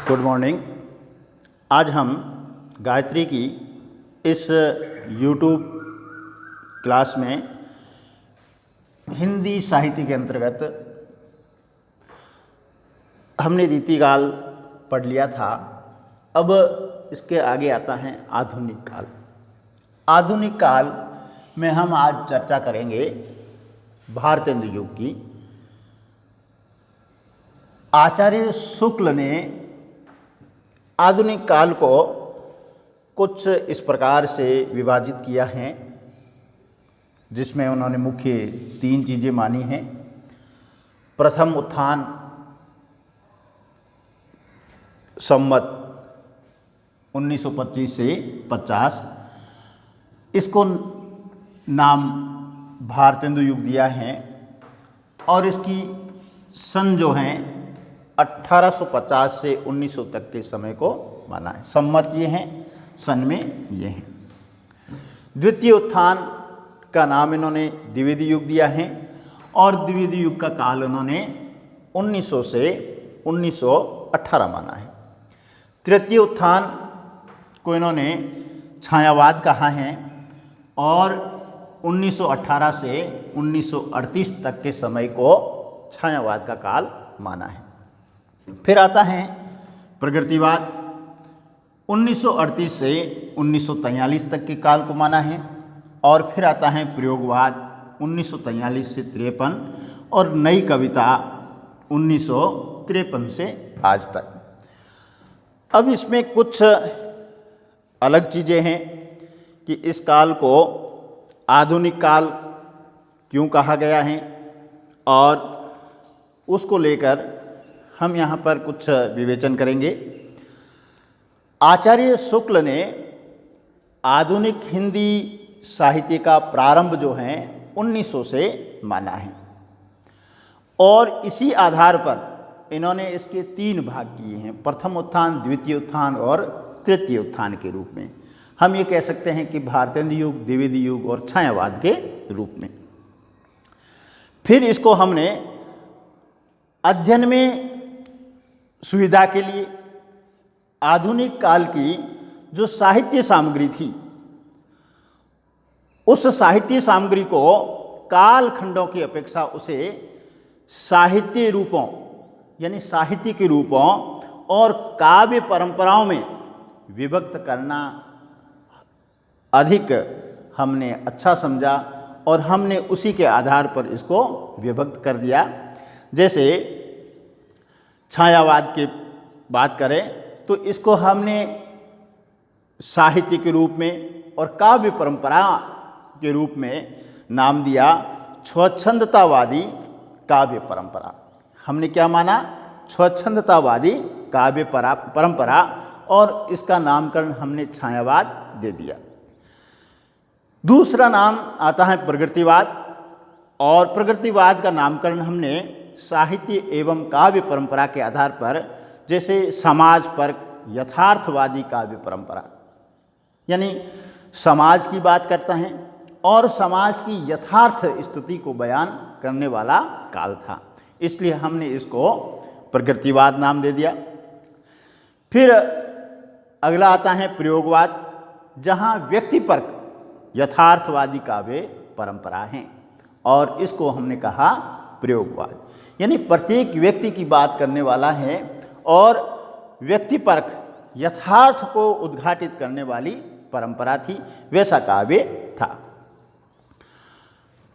Good morning. आज हम गायत्री की इस यूट्यूब क्लास में हिंदी साहित्य के अंतर्गत हमने रीतिकाल पढ़ लिया था। अब इसके आगे आता है आधुनिक काल। आधुनिक काल में हम आज चर्चा करेंगे भारतेंदु युग की। आचार्य शुक्ल ने आधुनिक काल को कुछ इस प्रकार से विभाजित किया है, जिसमें उन्होंने मुख्य 3 चीज़ें मानी हैं। प्रथम उत्थान संवत 1925 से 50, इसको नाम भारतेंदु युग दिया है और इसकी सन जो हैं 1850 से 1900 तक के समय को माना है। संवत ये हैं, सन में ये हैं। द्वितीय उत्थान का नाम इन्होंने द्विवेदी युग दिया है और द्विवेदी युग का काल इन्होंने 1900 से 1918 माना है। तृतीय उत्थान को इन्होंने छायावाद कहा है और 1918 से 1938 तक के समय को छायावाद का काल माना है। फिर आता है प्रगतिवाद, 1938 से 1943 तक के काल को माना है। और फिर आता है प्रयोगवाद 1943 से 53 और नई कविता 1953 से आज तक। अब इसमें कुछ अलग चीज़ें हैं कि इस काल को आधुनिक काल क्यों कहा गया है और उसको लेकर हम यहाँ पर कुछ विवेचन करेंगे। आचार्य शुक्ल ने आधुनिक हिंदी साहित्य का प्रारंभ जो है 1900 से माना है और इसी आधार पर इन्होंने इसके 3 भाग किए हैं, प्रथम उत्थान, द्वितीय उत्थान और तृतीय उत्थान के रूप में। हम ये कह सकते हैं कि भारतेंदु युग, द्विवेदी युग और छायावाद के रूप में। फिर इसको हमने अध्ययन में सुविधा के लिए आधुनिक काल की जो साहित्य सामग्री थी, उस साहित्य सामग्री को कालखंडों की अपेक्षा उसे साहित्य रूपों यानी साहित्य के रूपों और काव्य परंपराओं में विभक्त करना अधिक हमने अच्छा समझा और हमने उसी के आधार पर इसको विभक्त कर दिया। जैसे छायावाद की बात करें तो इसको हमने साहित्य के रूप में और काव्य परंपरा के रूप में नाम दिया स्वच्छंदतावादी काव्य परंपरा। हमने क्या माना? स्वच्छंदतावादी काव्य परंपरा, और इसका नामकरण हमने छायावाद दे दिया। दूसरा नाम आता है प्रगतिवाद और प्रगतिवाद का नामकरण हमने साहित्य एवं काव्य परंपरा के आधार पर, जैसे समाज पर यथार्थवादी काव्य परंपरा, यानी समाज की बात करता है और समाज की यथार्थ स्थिति को बयान करने वाला काल था, इसलिए हमने इसको प्रगतिवाद नाम दे दिया। फिर अगला आता है प्रयोगवाद, जहाँ व्यक्तिपरक यथार्थवादी काव्य परंपरा हैं और इसको हमने कहा प्रयोगवाद, यानी प्रत्येक व्यक्ति की बात करने वाला है और व्यक्तिपरक यथार्थ को उद्घाटित करने वाली परंपरा थी, वैसा काव्य था।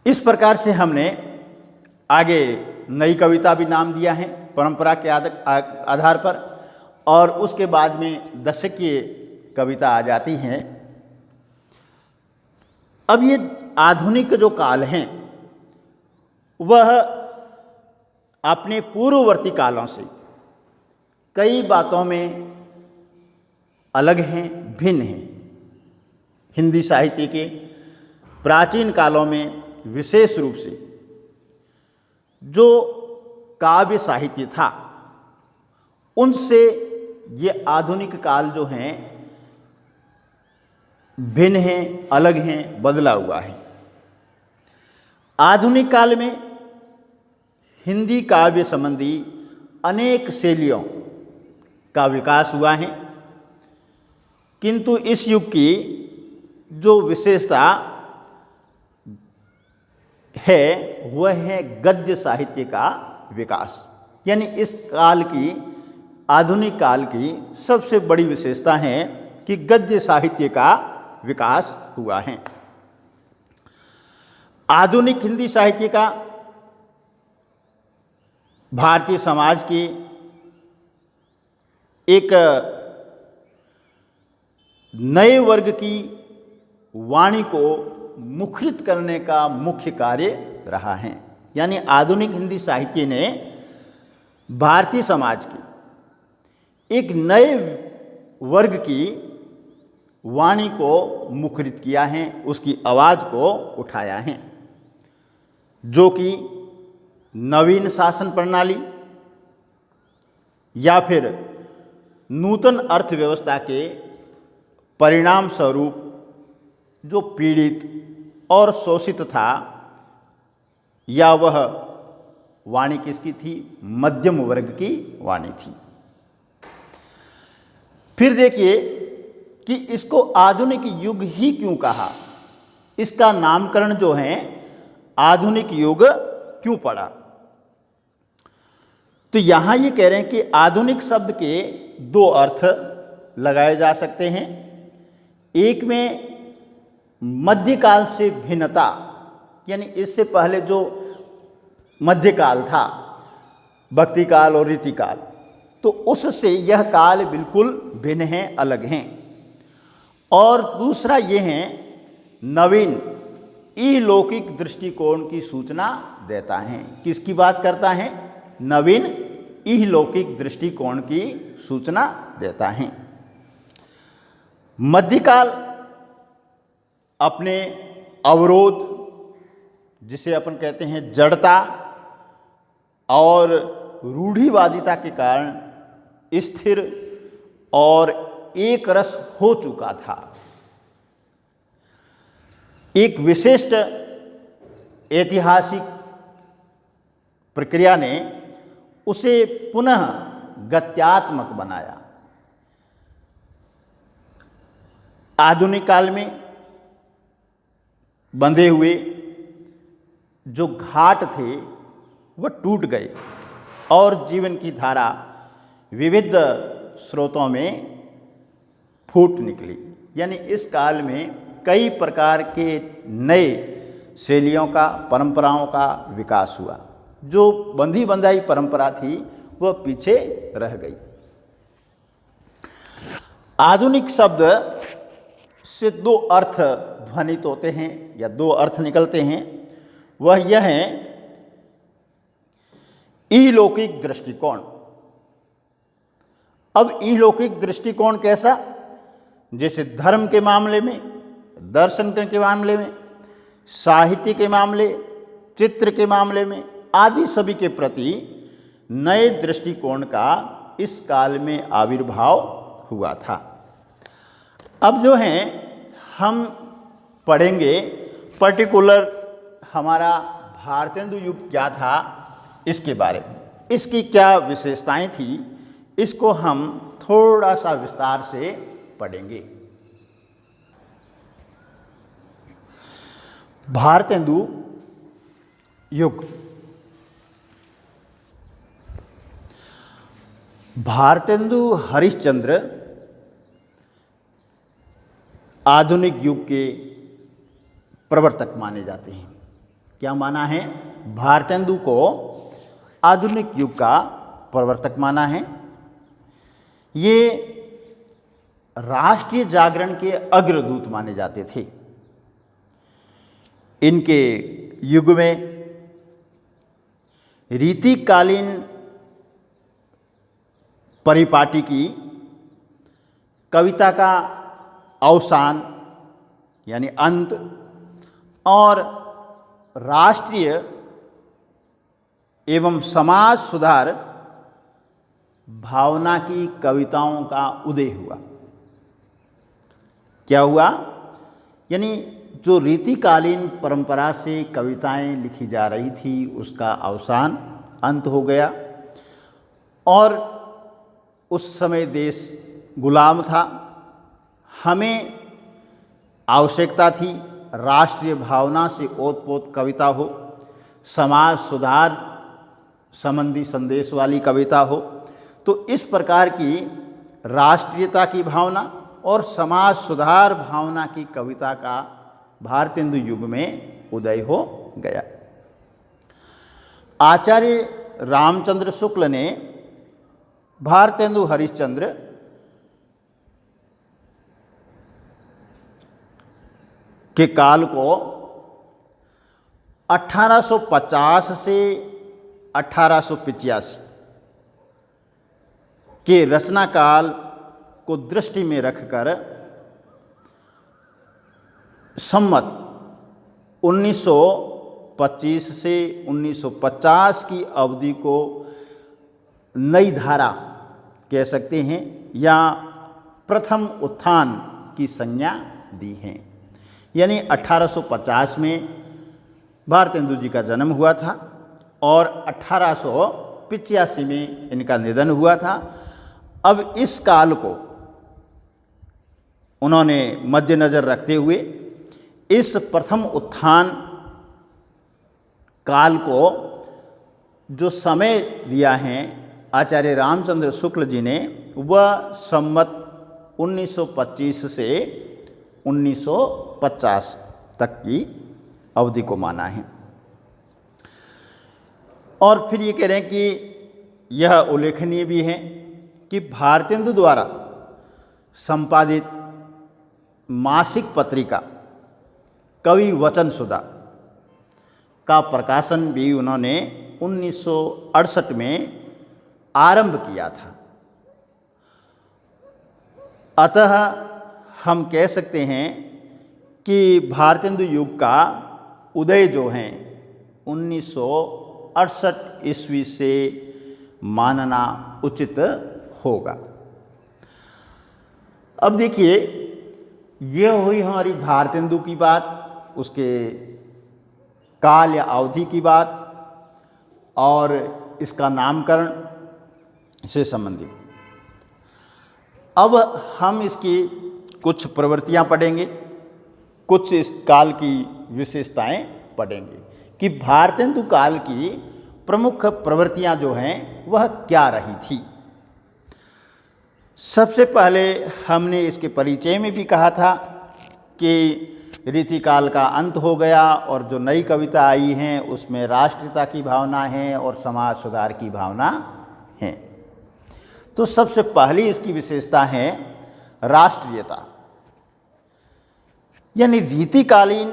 इस प्रकार से हमने आगे नई कविता भी नाम दिया है परंपरा के आधार पर, और उसके बाद में दशकीय कविता आ जाती हैं। अब ये आधुनिक जो काल हैं वह अपने पूर्ववर्ती कालों से कई बातों में अलग हैं, भिन्न हैं। हिंदी साहित्य के प्राचीन कालों में विशेष रूप से जो काव्य साहित्य था, उनसे ये आधुनिक काल जो हैं भिन्न हैं, अलग हैं, बदला हुआ है। आधुनिक काल में हिंदी काव्य संबंधी अनेक शैलियों का विकास हुआ है। किंतु इस युग की जो विशेषता है वह है गद्य साहित्य का विकास। यानी इस काल की, आधुनिक काल की सबसे बड़ी विशेषता है कि गद्य साहित्य का विकास हुआ है। आधुनिक हिंदी साहित्य का भारतीय समाज की एक नए वर्ग की वाणी को मुखरित करने का मुख्य कार्य रहा है। यानी आधुनिक हिंदी साहित्य ने भारतीय समाज की एक नए वर्ग की वाणी को मुखरित किया है, उसकी आवाज़ को उठाया है, जो कि नवीन शासन प्रणाली या फिर नूतन अर्थव्यवस्था के परिणाम स्वरूप जो पीड़ित और शोषित था, या वह वाणी किसकी थी? मध्यम वर्ग की वाणी थी। फिर देखिए कि इसको आधुनिक युग ही क्यों कहा, इसका नामकरण जो है आधुनिक युग क्यों पड़ा। तो यहाँ ये कह रहे हैं कि आधुनिक शब्द के दो अर्थ लगाए जा सकते हैं। एक में मध्यकाल से भिन्नता, यानी इससे पहले जो मध्यकाल था, भक्ति काल और रीति काल, तो उससे यह काल बिल्कुल भिन्न हैं, अलग हैं। और दूसरा ये है नवीन इलौकिक दृष्टिकोण की सूचना देता है। किसकी बात करता है? नवीन इलौकिक दृष्टिकोण की सूचना देता है। मध्यकाल अपने अवरोध, जिसे अपन कहते हैं जड़ता और रूढ़िवादिता के कारण स्थिर और एक रस हो चुका था। एक विशिष्ट ऐतिहासिक प्रक्रिया ने उसे पुनः गत्यात्मक बनाया। आधुनिक काल में बंधे हुए जो घाट थे वह टूट गए और जीवन की धारा विविध स्रोतों में फूट निकली। यानी इस काल में कई प्रकार के नए शैलियों का, परंपराओं का विकास हुआ। जो बंधी बंधाई परंपरा थी वह पीछे रह गई। आधुनिक शब्द से दो अर्थ ध्वनित होते हैं या दो अर्थ निकलते हैं। वह यह है इलौकिक दृष्टिकोण। अब इलौकिक दृष्टिकोण कैसा? जैसे धर्म के मामले में, दर्शन के मामले में, साहित्य के मामले, चित्र के मामले में आदि सभी के प्रति नए दृष्टिकोण का इस काल में आविर्भाव हुआ था। अब जो है हम पढ़ेंगे पर्टिकुलर हमारा भारतेंदु युग क्या था, इसके बारे में, इसकी क्या विशेषताएं थी, इसको हम थोड़ा सा विस्तार से पढ़ेंगे। भारतेंदु युग। भारतेंदु हरिश्चंद्र आधुनिक युग के प्रवर्तक माने जाते हैं। क्या माना है? भारतेंदु को आधुनिक युग का प्रवर्तक माना है। ये राष्ट्रीय जागरण के अग्रदूत माने जाते थे। इनके युग में रीतिकालीन परिपाटी की कविता का अवसान यानी अंत और राष्ट्रीय एवं समाज सुधार भावना की कविताओं का उदय हुआ। क्या हुआ? यानी जो रीतिकालीन परंपरा से कविताएं लिखी जा रही थी उसका अवसान, अंत हो गया और उस समय देश गुलाम था, हमें आवश्यकता थी राष्ट्रीय भावना से ओतप्रोत कविता हो, समाज सुधार संबंधी संदेश वाली कविता हो। तो इस प्रकार की राष्ट्रीयता की भावना और समाज सुधार भावना की कविता का भारतेंदु युग में उदय हो गया। आचार्य रामचंद्र शुक्ल ने भारतेंदु हरिश्चंद्र के काल को 1850 से 1885 के रचना काल को दृष्टि में रखकर सम्मत 1925 से 1950 की अवधि को नई धारा कह सकते हैं या प्रथम उत्थान की संज्ञा दी है। यानी 1850 में भारतेंदु जी का जन्म हुआ था और 1885 में इनका निधन हुआ था। अब इस काल को उन्होंने मद्देनज़र रखते हुए इस प्रथम उत्थान काल को जो समय दिया है आचार्य रामचंद्र शुक्ल जी ने, वह सम्मत 1925 से 1950 तक की अवधि को माना है। और फिर ये कह रहे हैं कि यह उल्लेखनीय भी है कि भारतेंदु द्वारा संपादित मासिक पत्रिका कवि वचन सुधा का प्रकाशन भी उन्होंने 1968 में आरंभ किया था। अतः हम कह सकते हैं कि भारतेंदु युग का उदय जो है 1968 ईस्वी से मानना उचित होगा। अब देखिए, यह हुई हमारी भारतेंदु की बात, उसके काल या अवधि की बात और इसका नामकरण से संबंधित। अब हम इसकी कुछ प्रवृत्तियां पढ़ेंगे, कुछ इस काल की विशेषताएं पढ़ेंगे कि भारतेंदु काल की प्रमुख प्रवृत्तियां जो हैं वह क्या रही थी। सबसे पहले हमने इसके परिचय में भी कहा था कि रीतिकाल का अंत हो गया और जो नई कविता आई हैं उसमें राष्ट्रीयता की भावना है और समाज सुधार की भावना है। तो सबसे पहली इसकी विशेषता है राष्ट्रीयता, यानी रीतिकालीन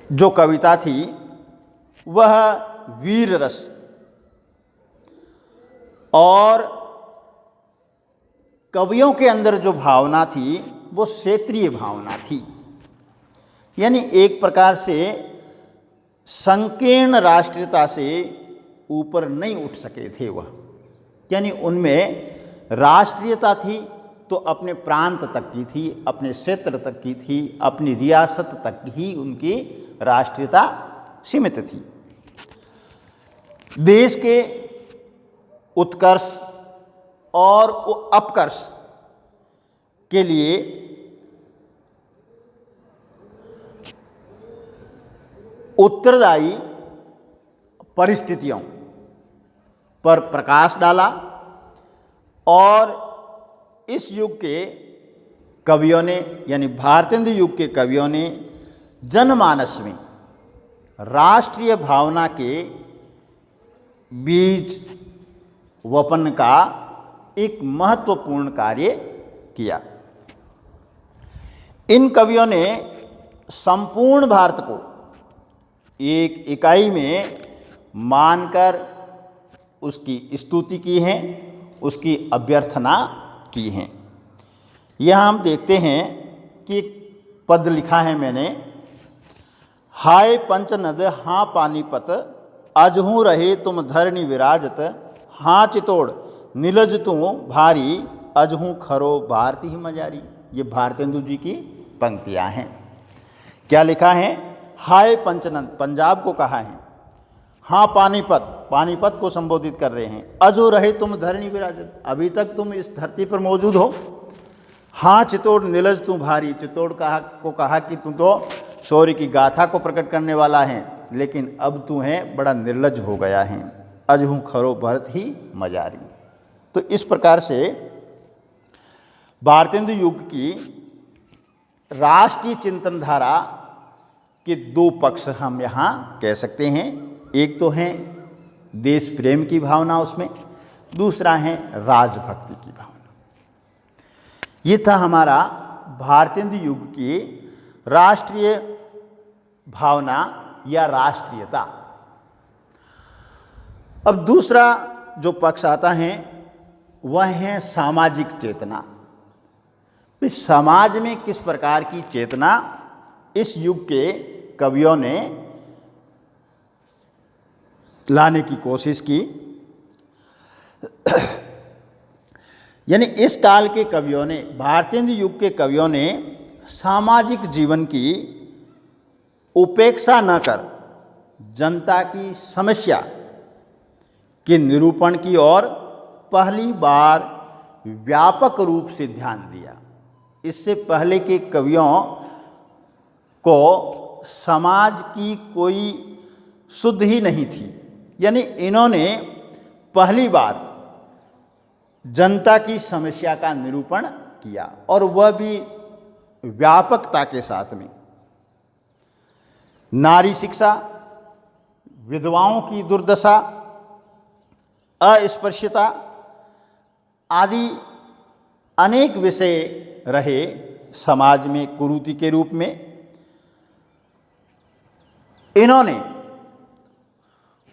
जो कविता थी वह वीर रस और कवियों के अंदर जो भावना थी वो क्षेत्रीय भावना थी। यानी एक प्रकार से संकीर्ण राष्ट्रीयता से ऊपर नहीं उठ सके थे वह, यानी उनमें राष्ट्रीयता थी तो अपने प्रांत तक की थी, अपने क्षेत्र तक की थी, अपनी रियासत तक ही उनकी राष्ट्रीयता सीमित थी। देश के उत्कर्ष और अपकर्ष के लिए उत्तरदायी परिस्थितियों पर प्रकाश डाला और इस युग के कवियों ने, यानी भारतेंदु युग के कवियों ने जनमानस में राष्ट्रीय भावना के बीज वपन का एक महत्वपूर्ण कार्य किया। इन कवियों ने संपूर्ण भारत को एक इकाई में मानकर उसकी स्तुति की है, उसकी अभ्यर्थना की है। यहाँ हम देखते हैं कि एक पद लिखा है मैंने, हाय पंचनद हाँ पानीपत, अजहूँ रहे तुम धरणी विराजत, हाँ चितौड़ नीलज तू भारी, अजहूँ खरो भारती ही मजारी। ये भारतेंदु जी की पंक्तियाँ हैं। क्या लिखा है? हाय पंचनद, पंजाब को कहा है। हाँ पानीपत को संबोधित कर रहे हैं। अजो रहे तुम धरणी विराजत, अभी तक तुम इस धरती पर मौजूद हो। हाँ चित्तौड़ निलज तू भारी, चित्तौड़ को कहा कि तू तो शौर्य की गाथा को प्रकट करने वाला है, लेकिन अब तू है बड़ा निर्लज हो गया है। अजहू खरो भरत ही मजारी। तो इस प्रकार से भारतेंदु युग की राष्ट्रीय चिंतन धारा के दो पक्ष हम यहाँ कह सकते हैं। एक तो है देश प्रेम की भावना उसमें, दूसरा है राजभक्ति की भावना। ये था हमारा भारतेंदु युग की राष्ट्रीय भावना या राष्ट्रीयता। अब दूसरा जो पक्ष आता है वह है सामाजिक चेतना। इस समाज में किस प्रकार की चेतना इस युग के कवियों ने लाने की कोशिश की। यानी इस काल के कवियों ने, भारतेंदु युग के कवियों ने सामाजिक जीवन की उपेक्षा न कर जनता की समस्या के निरूपण की ओर पहली बार व्यापक रूप से ध्यान दिया। इससे पहले के कवियों को समाज की कोई सुध ही नहीं थी। यानी इन्होंने पहली बार जनता की समस्या का निरूपण किया, और वह भी व्यापकता के साथ में। नारी शिक्षा, विधवाओं की दुर्दशा, अस्पृश्यता आदि अनेक विषय रहे समाज में कुरीति के रूप में। इन्होंने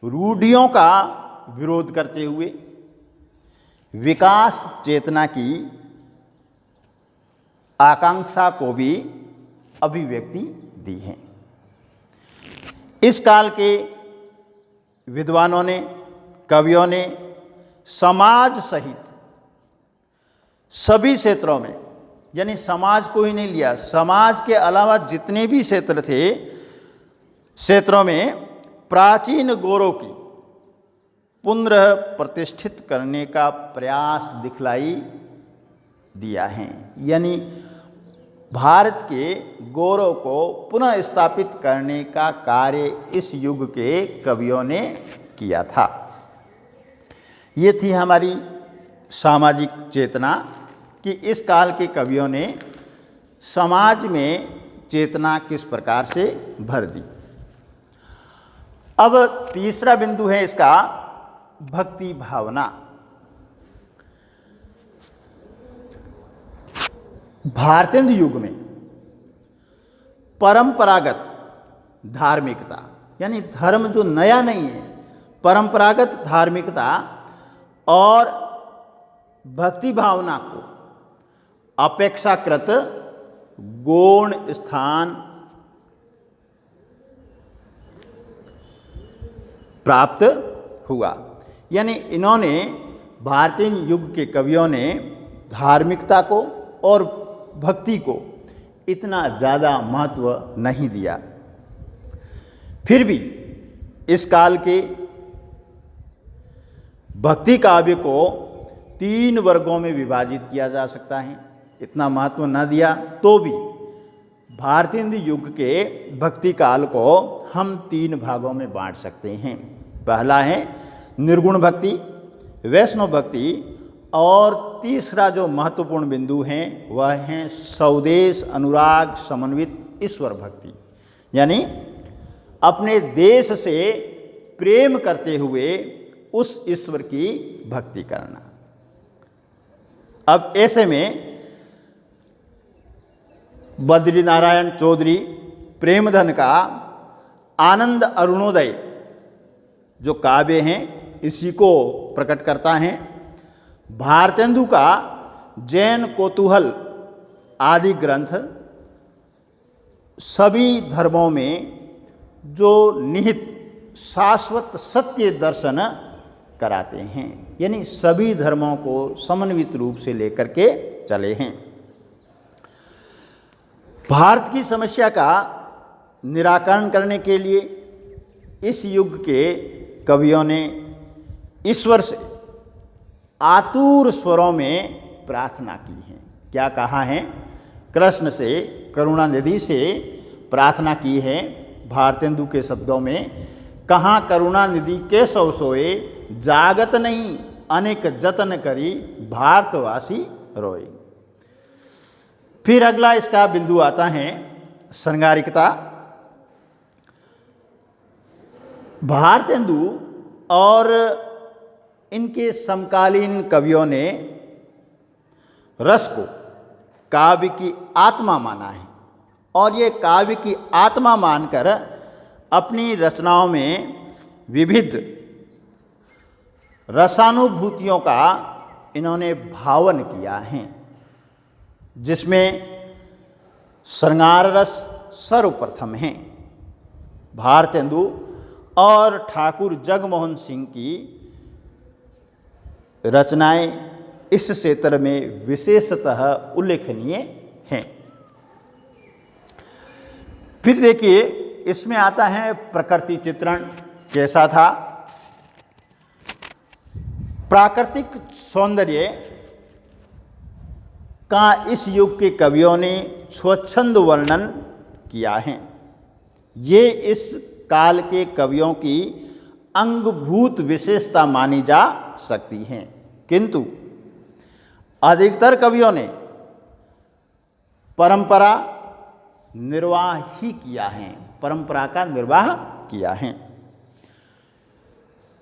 रूढ़ियों का विरोध करते हुए विकास चेतना की आकांक्षा को भी अभिव्यक्ति दी है। इस काल के विद्वानों ने, कवियों ने समाज सहित सभी क्षेत्रों में, यानी समाज को ही नहीं लिया, समाज के अलावा जितने भी क्षेत्र थे, क्षेत्रों में प्राचीन गौरव की पुनः प्रतिष्ठित करने का प्रयास दिखलाई दिया है। यानी भारत के गौरव को पुनः स्थापित करने का कार्य इस युग के कवियों ने किया था। ये थी हमारी सामाजिक चेतना कि इस काल के कवियों ने समाज में चेतना किस प्रकार से भर दी। अब तीसरा बिंदु है इसका भक्ति भावना। भारतेंदु युग में परंपरागत धार्मिकता, यानी धर्म जो नया नहीं है, परंपरागत धार्मिकता और भक्ति भावना को अपेक्षाकृत गौण स्थान प्राप्त हुआ। यानी इन्होंने, भारतीय युग के कवियों ने धार्मिकता को और भक्ति को इतना ज़्यादा महत्व नहीं दिया। फिर भी इस काल के भक्ति काव्य को 3 वर्गों में विभाजित किया जा सकता है। इतना महत्व न दिया तो भी भारतेंदु युग के भक्ति काल को हम 3 भागों में बांट सकते हैं। पहला है निर्गुण भक्ति, वैष्णव भक्ति, और तीसरा जो महत्वपूर्ण बिंदु है वह है स्वदेश अनुराग समन्वित ईश्वर भक्ति, यानी अपने देश से प्रेम करते हुए उस ईश्वर की भक्ति करना। अब ऐसे में बद्रीनारायण चौधरी प्रेमधन का आनंद अरुणोदय जो काव्य हैं इसी को प्रकट करता है। भारतेंदु का जैन कौतूहल आदि ग्रंथ सभी धर्मों में जो निहित शाश्वत सत्य दर्शन कराते हैं, यानी सभी धर्मों को समन्वित रूप से लेकर के चले हैं। भारत की समस्या का निराकरण करने के लिए इस युग के कवियों ने ईश्वर से आतुर स्वरों में प्रार्थना की है। क्या कहा है? कृष्ण से, करुणानिधि से प्रार्थना की है। भारतेंदु के शब्दों में, कहाँ करुणानिधि केशव सोए, जागत नहीं अनेक जतन करी, भारतवासी रोए। फिर अगला इसका बिंदु आता है श्रृंगारिकता। भारतेंदु और इनके समकालीन कवियों ने रस को काव्य की आत्मा माना है और ये काव्य की आत्मा मानकर अपनी रचनाओं में विविध रसानुभूतियों का इन्होंने भावन किया है, जिसमें श्रृंगार रस सर्वप्रथम है। भारतेंदु और ठाकुर जगमोहन सिंह की रचनाएं इस क्षेत्र में विशेषतः उल्लेखनीय हैं। फिर देखिए, इसमें आता है प्रकृति चित्रण कैसा था। प्राकृतिक सौंदर्य का इस युग के कवियों ने स्वच्छंद वर्णन किया है। ये इस काल के कवियों की अंगभूत विशेषता मानी जा सकती हैं, किंतु अधिकतर कवियों ने परंपरा निर्वाह ही किया है, परंपरा का निर्वाह किया है।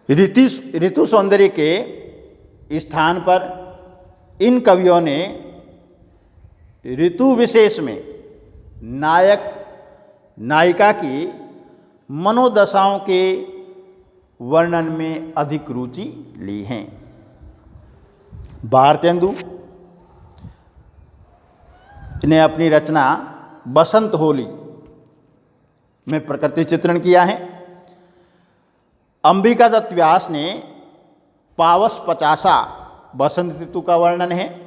ऋतु सौंदर्य के स्थान पर इन कवियों ने ऋतु विशेष में नायक नायिका की मनोदशाओं के वर्णन में अधिक रुचि ली है। भारतेंदु ने अपनी रचना बसंत होली में प्रकृति चित्रण किया है। अंबिका दत्त व्यास ने पावस पचासा बसंत ऋतु का वर्णन है।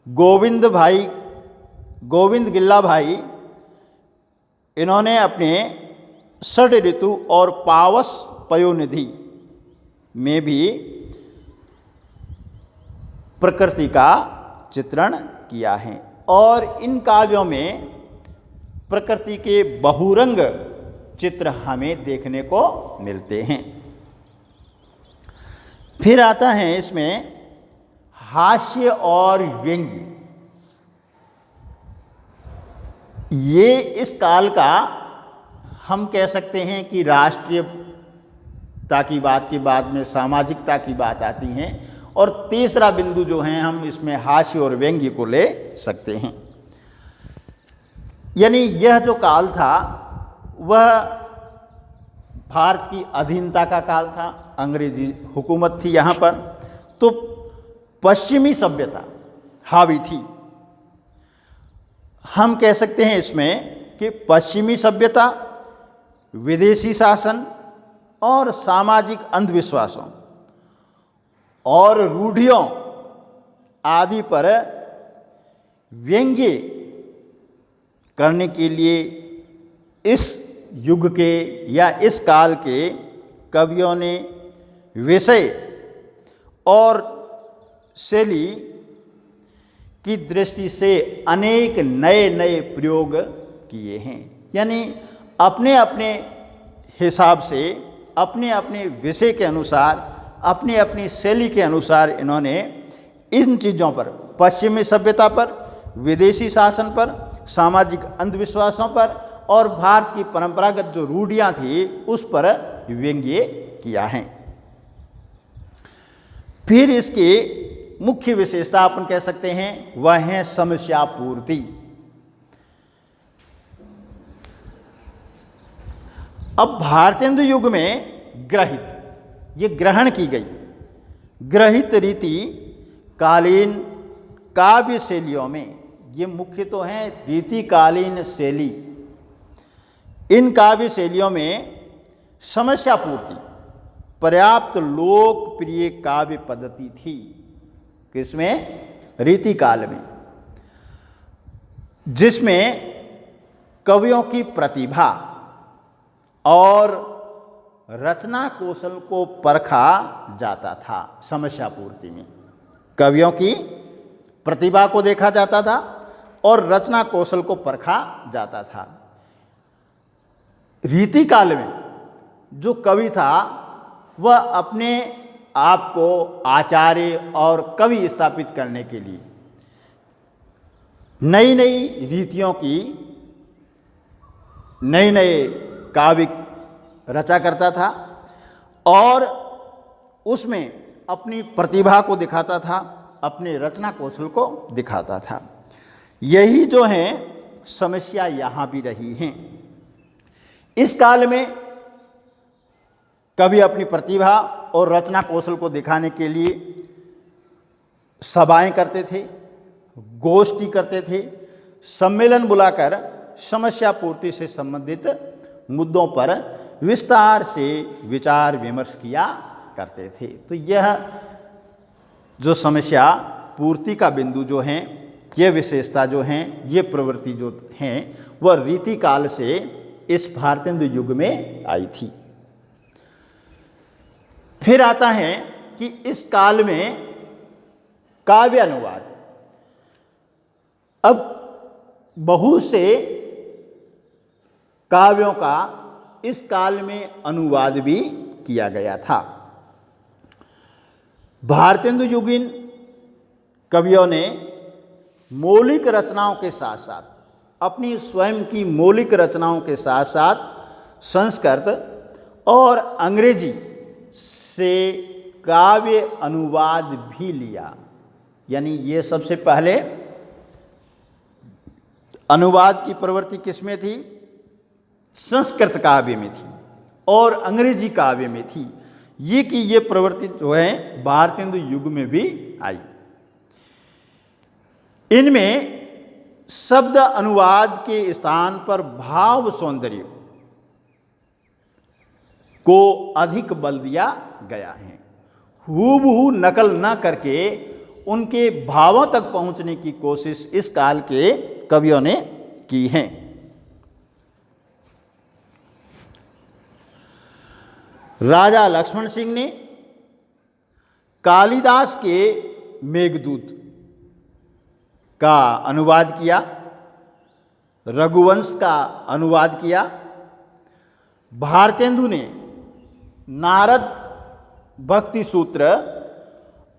गोविंद गिल्ला भाई इन्होंने अपने षड ऋतु और पावस पयोनिधि में भी प्रकृति का चित्रण किया है और इन काव्यों में प्रकृति के बहुरंग चित्र हमें देखने को मिलते हैं। फिर आता है इसमें हास्य और व्यंग्य। ये इस काल का हम कह सकते हैं कि राष्ट्रीयता की बात के बाद में सामाजिकता की बात आती है और तीसरा बिंदु जो है हम इसमें हास्य और व्यंग्य को ले सकते हैं। यानी यह जो काल था वह भारत की अधीनता का काल था, अंग्रेजी हुकूमत थी यहाँ पर, तो पश्चिमी सभ्यता हावी थी। हम कह सकते हैं इसमें कि पश्चिमी सभ्यता, विदेशी शासन और सामाजिक अंधविश्वासों और रूढ़ियों आदि पर व्यंग्य करने के लिए इस युग के या इस काल के कवियों ने विषय और शैली की दृष्टि से अनेक नए नए प्रयोग किए हैं। यानी अपने अपने हिसाब से, अपने अपने विषय के अनुसार, अपनी अपनी शैली के अनुसार इन्होंने इन चीज़ों पर, पश्चिमी सभ्यता पर, विदेशी शासन पर, सामाजिक अंधविश्वासों पर और भारत की परंपरागत जो रूढ़ियाँ थी उस पर व्यंग्य किया है। फिर इसकी मुख्य विशेषता अपन कह सकते हैं वह है समस्या पूर्ति। अब भारतेंदु युग में ग्रहित, ये ग्रहण की गई ग्रहित रीति कालीन काव्य शैलियों में, ये मुख्य तो हैं रीतिकालीन शैली। इन काव्य शैलियों में समस्या पूर्ति पर्याप्त लोकप्रिय काव्य पद्धति थी। किसमें? रीतिकाल में, जिसमें कवियों की प्रतिभा और रचना कौशल को परखा जाता था। समस्या पूर्ति में कवियों की प्रतिभा को देखा जाता था और रचना कौशल को परखा जाता था। रीति काल में जो कवि था वह अपने आप को आचार्य और कवि स्थापित करने के लिए नई नई रीतियों की नए नए काव्य रचा करता था और उसमें अपनी प्रतिभा को दिखाता था, अपने रचना कौशल को दिखाता था। यही जो है समस्या यहाँ भी रही हैं। इस काल में कवि अपनी प्रतिभा और रचना कौशल को दिखाने के लिए सभाएं करते थे, गोष्ठी करते थे, सम्मेलन बुलाकर समस्या पूर्ति से संबंधित मुद्दों पर विस्तार से विचार विमर्श किया करते थे। तो यह जो समस्या पूर्ति का बिंदु जो है, ये विशेषता जो हैं, ये प्रवृत्ति जो हैं, वह रीति काल से इस भारतेंदु युग में आई थी। फिर आता है कि इस काल में काव्य अनुवाद। अब बहुत से काव्यों का इस काल में अनुवाद भी किया गया था। भारतेंदु युगीन कवियों ने मौलिक रचनाओं के साथ साथ, अपनी स्वयं की मौलिक रचनाओं के साथ साथ संस्कृत और अंग्रेजी से काव्य अनुवाद भी लिया। यानी ये सबसे पहले अनुवाद की प्रवृत्ति किसमें थी? संस्कृत काव्य में थी और अंग्रेजी काव्य में थी। ये प्रवृत्ति जो है भारतेंदु युग में भी आई। इनमें शब्द अनुवाद के स्थान पर भाव सौंदर्य को अधिक बल दिया गया है। हूबहू नकल न करके उनके भावों तक पहुंचने की कोशिश इस काल के कवियों ने की है। राजा लक्ष्मण सिंह ने कालिदास के मेघदूत का अनुवाद किया, रघुवंश का अनुवाद किया। भारतेंदु ने नारद भक्ति सूत्र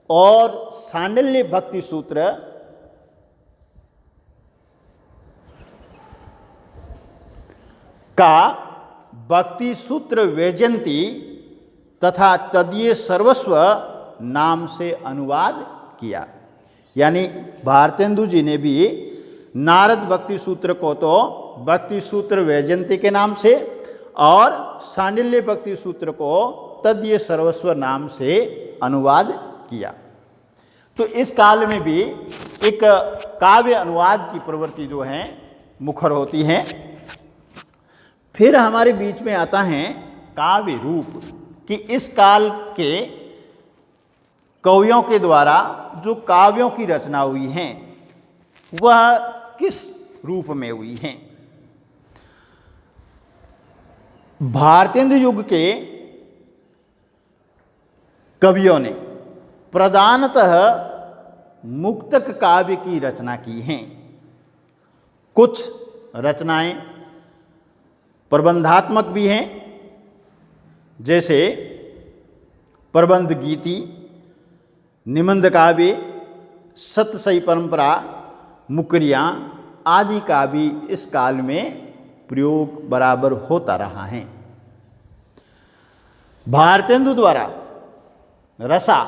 और सांडिल्य भक्ति सूत्र का भक्ति सूत्र वैजयंती तथा तदीय सर्वस्व नाम से अनुवाद किया। यानी भारतेंदु जी ने भी नारद भक्ति सूत्र को तो भक्ति सूत्र वैजयंती के नाम से और सांडिल्य भक्ति सूत्र को तदीय सर्वस्व नाम से अनुवाद किया। तो इस काल में भी एक काव्य अनुवाद की प्रवृत्ति जो है मुखर होती है। फिर हमारे बीच में आता है काव्य रूप, कि इस काल के कवियों के द्वारा जो काव्यों की रचना हुई हैं वह किस रूप में हुई हैं। भारतेंदु युग के कवियों ने प्रधानतः मुक्तक काव्य की रचना की हैं। कुछ रचनाएं प्रबंधात्मक भी हैं, जैसे प्रबंध गीति, निबंध काव्य, सतसई परंपरा, मुकरियाँ आदि का भी इस काल में प्रयोग बराबर होता रहा है। भारतेंदु द्वारा रसा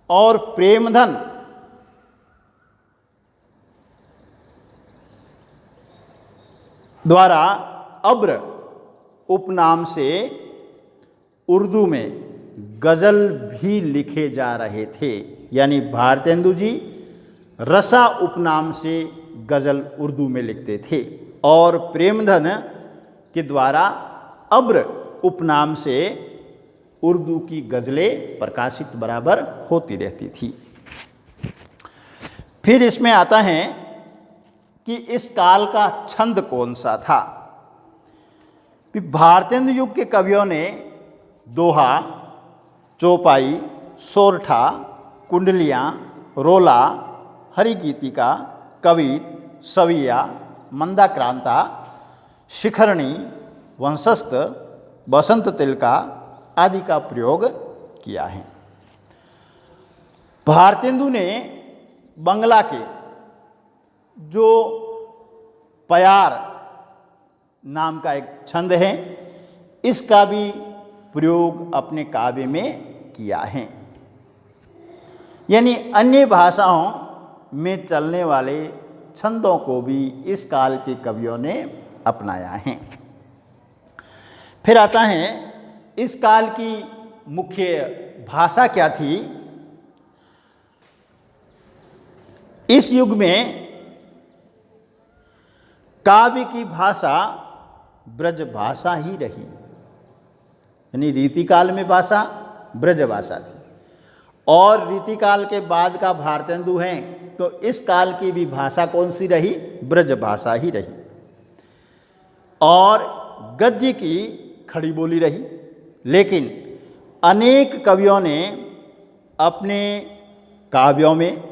और प्रेमधन द्वारा अब्र उपनाम से उर्दू में गज़ल भी लिखे जा रहे थे। यानी भारतेंदु जी रसा उपनाम से गज़ल उर्दू में लिखते थे और प्रेमधन के द्वारा अब्र उपनाम से उर्दू की गज़लें प्रकाशित बराबर होती रहती थी। फिर इसमें आता है कि इस काल का छंद कौन सा था। भारतेंदु युग के कवियों ने दोहा, चौपाई, सोरठा, कुंडलियाँ, रोला, हरिगीतिका, कवित, सविया, मंदाक्रांता, शिखरणी, वंशस्थ, बसंत तिलका आदि का प्रयोग किया है। भारतेंदु ने बंगला के जो प्यार नाम का एक छंद है, इसका भी प्रयोग अपने काव्य में किया है। यानी अन्य भाषाओं में चलने वाले छंदों को भी इस काल के कवियों ने अपनाया है। फिर आता है इस काल की मुख्य भाषा क्या थी। इस युग में काव्य की भाषा ब्रज भाषा ही रही, यानी रीतिकाल में भाषा ब्रज भाषा थी, और रीतिकाल के बाद का भारतेंदु हैं तो इस काल की भी भाषा कौन सी रही, ब्रज भाषा ही रही, और गद्य की खड़ी बोली रही। लेकिन अनेक कवियों ने अपने काव्यों में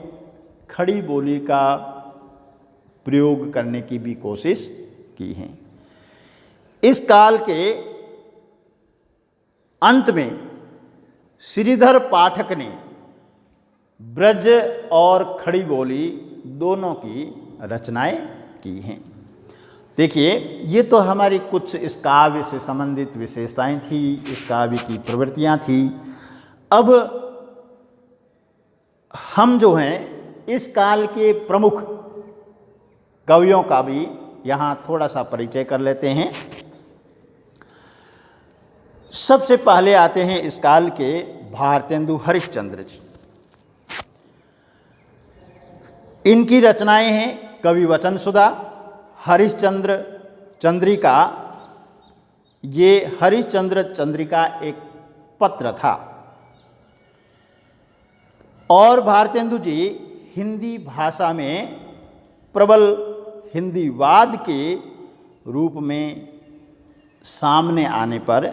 खड़ी बोली का प्रयोग करने की भी कोशिश की है। इस काल के अंत में श्रीधर पाठक ने ब्रज और खड़ी बोली दोनों की रचनाएं की हैं। देखिए, ये तो हमारी कुछ इस काव्य से संबंधित विशेषताएं थी, इस काव्य की प्रवृत्तियां थी। अब हम जो हैं इस काल के प्रमुख कवियों का भी यहाँ थोड़ा सा परिचय कर लेते हैं। सबसे पहले आते हैं इस काल के भारतेंदु हरिश्चंद्र जी। इनकी रचनाएं हैं कवि वचन सुधा, हरिश्चंद्र चंद्रिका। ये हरिश्चंद्र चंद्रिका एक पत्र था, और भारतेंदु जी हिंदी भाषा में प्रबल हिंदीवाद के रूप में सामने आने पर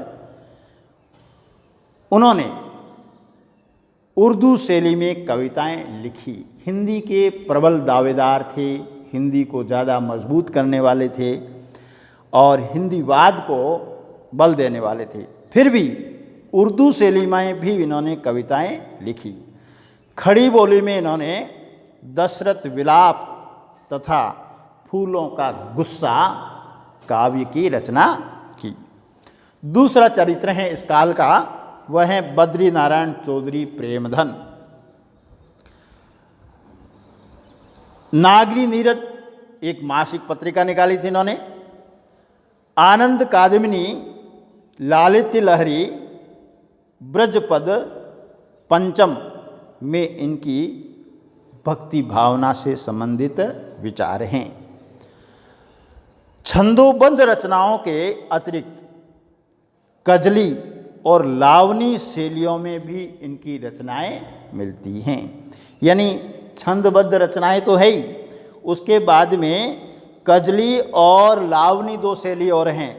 उन्होंने उर्दू शैली में कविताएं लिखी। हिंदी के प्रबल दावेदार थे, हिंदी को ज़्यादा मजबूत करने वाले थे और हिंदीवाद को बल देने वाले थे। फिर भी उर्दू शैली में भी इन्होंने कविताएं लिखी। खड़ी बोली में इन्होंने दशरथ विलाप तथा फूलों का गुस्सा काव्य की रचना की। दूसरा चरित्र है इस काल का, वह है बद्री नारायण चौधरी प्रेमधन। नागरी नीरद एक मासिक पत्रिका निकाली थी इन्होंने। आनंद कादमिनी, लालित्य लहरी, ब्रजपद पंचम में इनकी भक्ति भावना से संबंधित विचार हैं। छंदोबद्ध रचनाओं के अतिरिक्त कजली और लावनी शैलियों में भी इनकी रचनाएं मिलती हैं। यानी छंदबद्ध रचनाएं तो है ही, उसके बाद में कजली और लावनी दो शैली और हैं,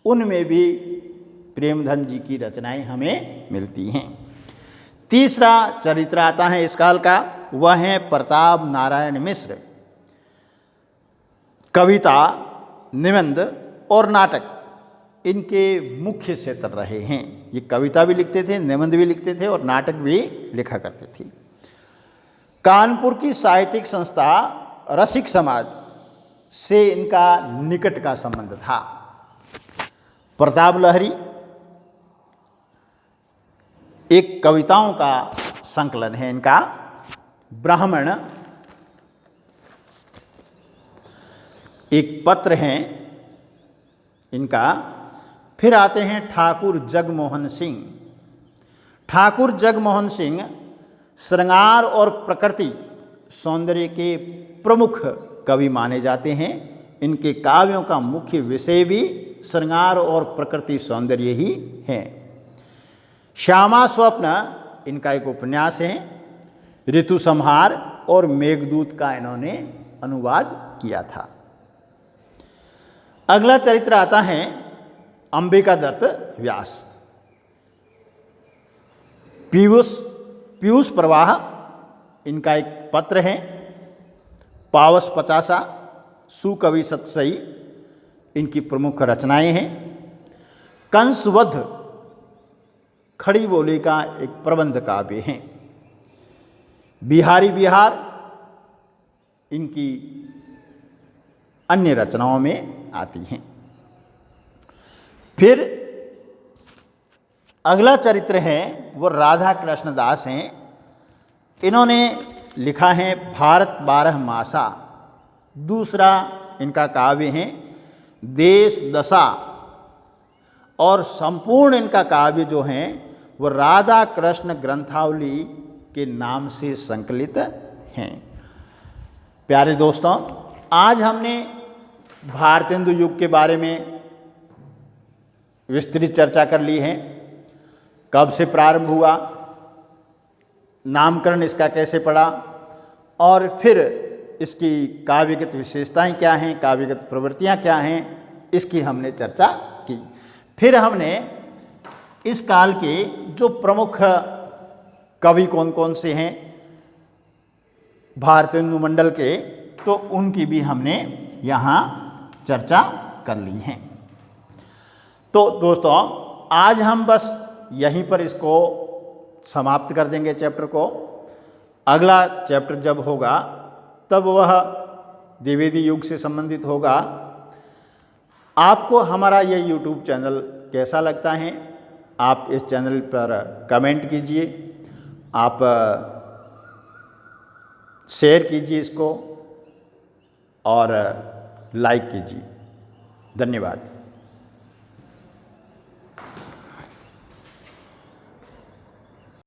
उनमें भी प्रेमधन जी की रचनाएं हमें मिलती हैं। तीसरा चरित्र आता है इस काल का, वह है प्रताप नारायण मिश्र। कविता, निबंध और नाटक इनके मुख्य क्षेत्र रहे हैं। ये कविता भी लिखते थे, निबंध भी लिखते थे और नाटक भी लिखा करते थे। कानपुर की साहित्यिक संस्था रसिक समाज से इनका निकट का संबंध था। प्रताप लहरी एक कविताओं का संकलन है इनका। ब्राह्मण एक पत्र है इनका। फिर आते हैं ठाकुर जगमोहन सिंह। ठाकुर जगमोहन सिंह श्रृंगार और प्रकृति सौंदर्य के प्रमुख कवि माने जाते हैं। इनके काव्यों का मुख्य विषय भी श्रृंगार और प्रकृति सौंदर्य ही है। श्यामा स्वप्न इनका एक उपन्यास है। ऋतु संहार और मेघदूत का इन्होंने अनुवाद किया था। अगला चरित्र आता है अंबिका दत्त व्यास। पीयूष प्रवाह इनका एक पत्र है। पावस पचासा, सुकवि सतसई इनकी प्रमुख रचनाएं हैं। कंसवध खड़ी बोली का एक प्रबंध काव्य है। बिहारी बिहार इनकी अन्य रचनाओं में आती हैं। फिर अगला चरित्र है वो राधा कृष्ण दास हैं। इन्होंने लिखा है भारत 12 मासा। दूसरा इनका काव्य है देश दशा, और संपूर्ण इनका काव्य जो है वो राधा कृष्ण ग्रंथावली के नाम से संकलित हैं। प्यारे दोस्तों, आज हमने भारतेंदु युग के बारे में विस्तृत चर्चा कर ली है। कब से प्रारंभ हुआ, नामकरण इसका कैसे पड़ा, और फिर इसकी काव्यगत विशेषताएं क्या हैं, काव्यगत प्रवृत्तियां क्या हैं, इसकी हमने चर्चा की। फिर हमने इस काल के जो प्रमुख कवि कौन कौन से हैं भारतेंदु मंडल के, तो उनकी भी हमने यहाँ चर्चा कर ली है। तो दोस्तों, आज हम बस यहीं पर इसको समाप्त कर देंगे चैप्टर को। अगला चैप्टर जब होगा तब वह द्विवेदी युग से संबंधित होगा। आपको हमारा ये YouTube चैनल कैसा लगता है, आप इस चैनल पर कमेंट कीजिए, आप शेयर कीजिए इसको और लाइक कीजिए। धन्यवाद।